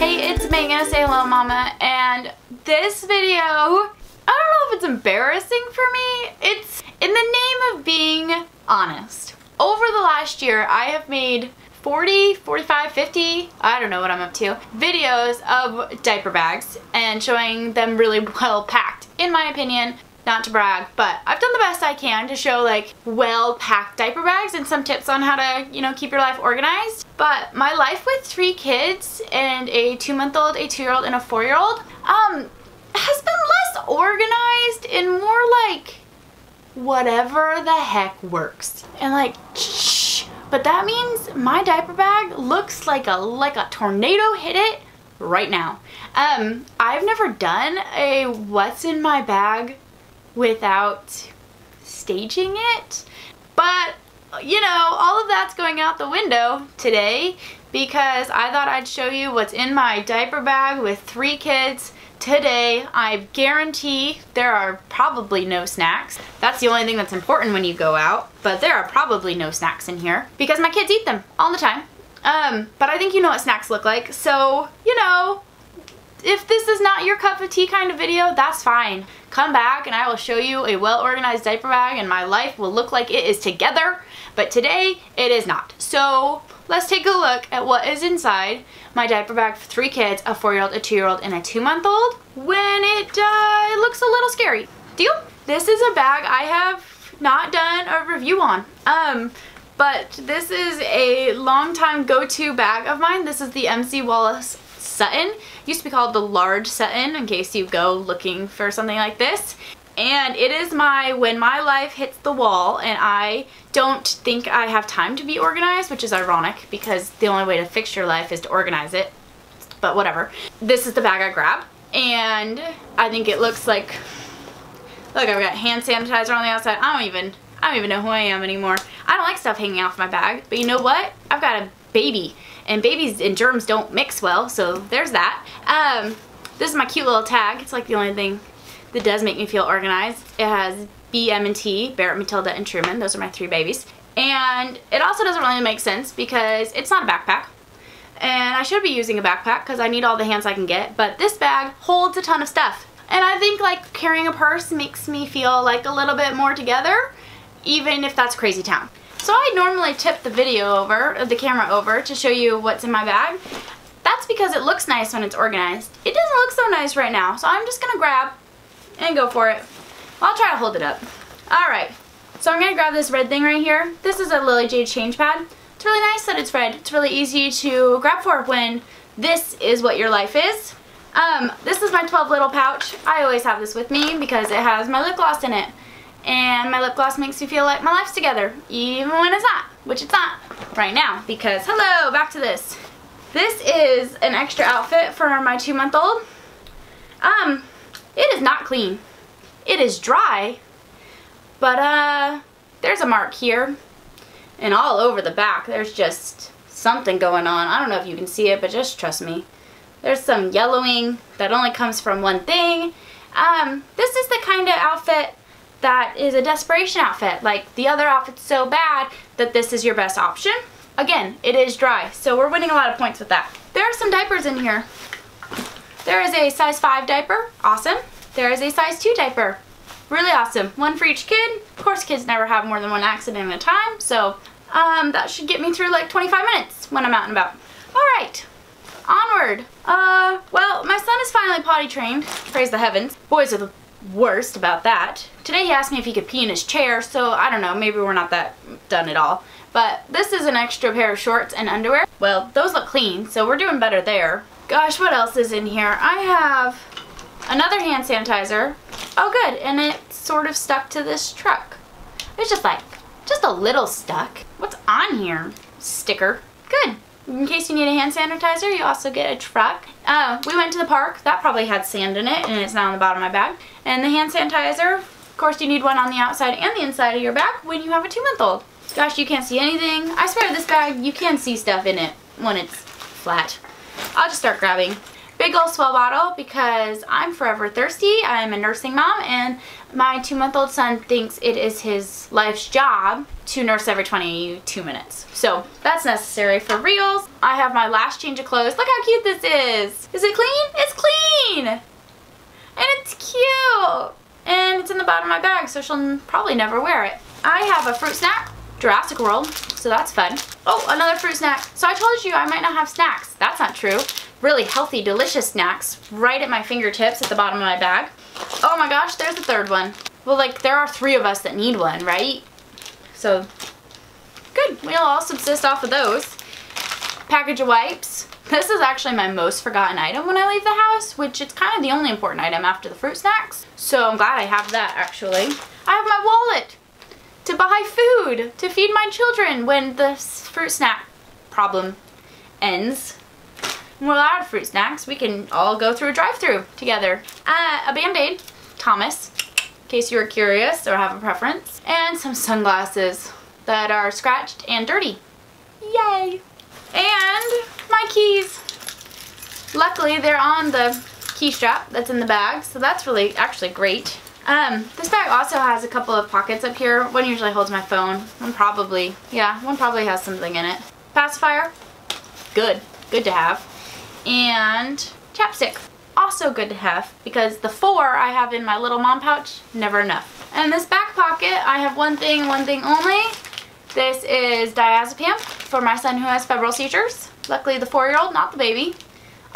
Hey, it's Megan, say hello mama, and this video, I don't know if it's embarrassing for me. It's in the name of being honest. Over the last year, I have made 40, 45, 50, I don't know what I'm up to, videos of diaper bags and showing them really well packed, in my opinion. Not to brag, but I've done the best I can to show like well-packed diaper bags and some tips on how to, you know, keep your life organized. But my life with 3 kids and a 2-month-old, a 2-year-old, and a 4-year-old has been less organized and more like whatever the heck works. And like, shh. But that means my diaper bag looks like a tornado hit it right now. I've never done a what's in my bag without staging it, but you know, all of that's going out the window today because I thought I'd show you what's in my diaper bag with 3 kids today. I guarantee there are probably no snacks. That's the only thing that's important when you go out, but there are probably no snacks in here because my kids eat them all the time. But I think you know what snacks look like, so you know, if this is not your cup of tea kind of video, that's fine. Come back and I will show you a well-organized diaper bag and my life will look like it is together, but today it is not. So let's take a look at what is inside my diaper bag for 3 kids, a 4-year-old, a 2-year-old, and a 2-month-old when it looks a little scary. Deal? This is a bag I have not done a review on. But this is a long-time go-to bag of mine. This is the MZ Wallace Sutton. Used to be called the large Sutton in case you go looking for something like this. And it is my when my life hits the wall and I don't think I have time to be organized, which is ironic because the only way to fix your life is to organize it. But whatever. This is the bag I grab and I think it looks like, look, I've got hand sanitizer on the outside. I don't even know who I am anymore. I don't like stuff hanging off my bag, but you know what? I've got a baby. And babies and germs don't mix well, so there's that. This is my cute little tag. It's like the only thing that does make me feel organized. It has B, M, and T, Barrett, Matilda, and Truman. Those are my 3 babies. And it also doesn't really make sense because it's not a backpack. And I should be using a backpack because I need all the hands I can get, but this bag holds a ton of stuff. And I think like carrying a purse makes me feel like a little bit more together, even if that's crazy town. So I normally tip the the camera over to show you what's in my bag. That's because it looks nice when it's organized. It doesn't look so nice right now, so I'm just gonna grab and go for it. I'll try to hold it up. Alright, so I'm gonna grab this red thing right here. This is a Lilly J Change Pad. It's really nice that it's red. It's really easy to grab for when this is what your life is. This is my 12 little pouch. I always have this with me because it has my lip gloss in it. And my lip gloss makes me feel like my life's together, even when it's not, which it's not right now, because, hello, back to this. This is an extra outfit for my 2-month-old. It is not clean. It is dry, but, there's a mark here, and all over the back, there's just something going on. I don't know if you can see it, but just trust me. There's some yellowing that only comes from one thing. This is the kind of outfit that is a desperation outfit. Like the other outfit's so bad that this is your best option. Again, it is dry, so we're winning a lot of points with that. There are some diapers in here. There is a size 5 diaper, awesome. There is a size 2 diaper, really awesome. 1 for each kid. Of course, kids never have more than 1 accident at a time, so that should get me through like 25 minutes when I'm out and about. All right, onward. Well, my son is finally potty trained, praise the heavens. Boys are the worst about that. Today he asked me if he could pee in his chair, so I don't know, maybe we're not that done at all. But this is an extra pair of shorts and underwear. Well, those look clean, so we're doing better there. Gosh, what else is in here? I have another hand sanitizer. Oh good, and it's sort of stuck to this truck. It's just like, just a little stuck. What's on here? Sticker. Good. In case you need a hand sanitizer, you also get a truck. We went to the park. That probably had sand in it, and it's now on the bottom of my bag. And the hand sanitizer, of course you need one on the outside and the inside of your bag when you have a 2-month-old. Gosh, you can't see anything. I swear this bag, you can see stuff in it when it's flat. I'll just start grabbing. big old Swell Bottle because I'm forever thirsty. I'm a nursing mom and my 2-month-old son thinks it is his life's job to nurse every 22 minutes. So that's necessary for reals. I have my last change of clothes. Look how cute this is. Is it clean? It's clean! And it's cute! And it's in the bottom of my bag, so she'll probably never wear it. I have a fruit snack, Jurassic World, so that's fun. Oh, another fruit snack. So I told you I might not have snacks. That's not true. Really healthy, delicious snacks right at my fingertips at the bottom of my bag. Oh my gosh, there's the third one. Well, like, there are 3 of us that need one, right? So, good. We'll all subsist off of those. Package of wipes. This is actually my most forgotten item when I leave the house, which it's kind of the only important item after the fruit snacks. So I'm glad I have that, actually. I have my wallet to buy food, to feed my children when the fruit snack problem ends. When we're out of fruit snacks, we can all go through a drive-thru together. A Band-Aid, Thomas, in case you were curious or have a preference. And some sunglasses that are scratched and dirty. Yay! And my keys. Luckily, they're on the key strap that's in the bag, so that's really actually great. This bag also has a couple of pockets up here. One usually holds my phone. One probably has something in it. Pacifier, good to have. And chapstick, also good to have because the 4 I have in my little mom pouch, never enough. And in this back pocket, I have one thing only. This is diazepam for my son who has febrile seizures. Luckily, the 4-year-old, not the baby.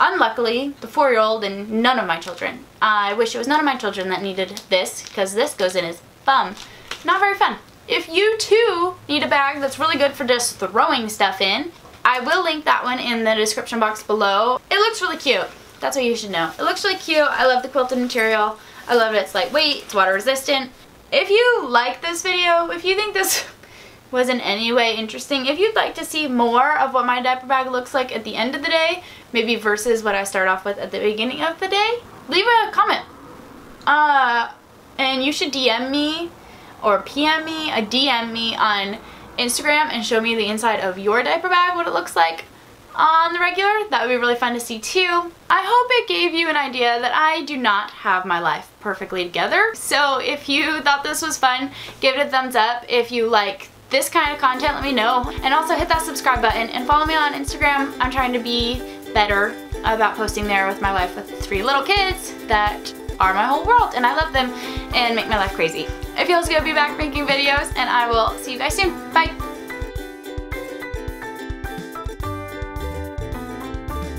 Unluckily, the 4-year-old and none of my children. I wish it was none of my children that needed this because this goes in his bum. Not very fun. If you too need a bag that's really good for just throwing stuff in, I will link that one in the description box below. It looks really cute. That's what you should know. It looks really cute. I love the quilted material. I love it. It's lightweight. It's water resistant. If you like this video, if you think this was in any way interesting, if you'd like to see more of what my diaper bag looks like at the end of the day, maybe versus what I start off with at the beginning of the day, leave a comment. And you should DM me or PM me, DM me on Instagram and show me the inside of your diaper bag, what it looks like on the regular. That would be really fun to see too. I hope it gave you an idea that I do not have my life perfectly together. So if you thought this was fun, give it a thumbs up. If you like this kind of content, let me know. And also hit that subscribe button and follow me on Instagram. I'm trying to be better about posting there with my life with 3 little kids that are my whole world and I love them and make my life crazy. It feels good to be back making videos and I will see you guys soon. Bye!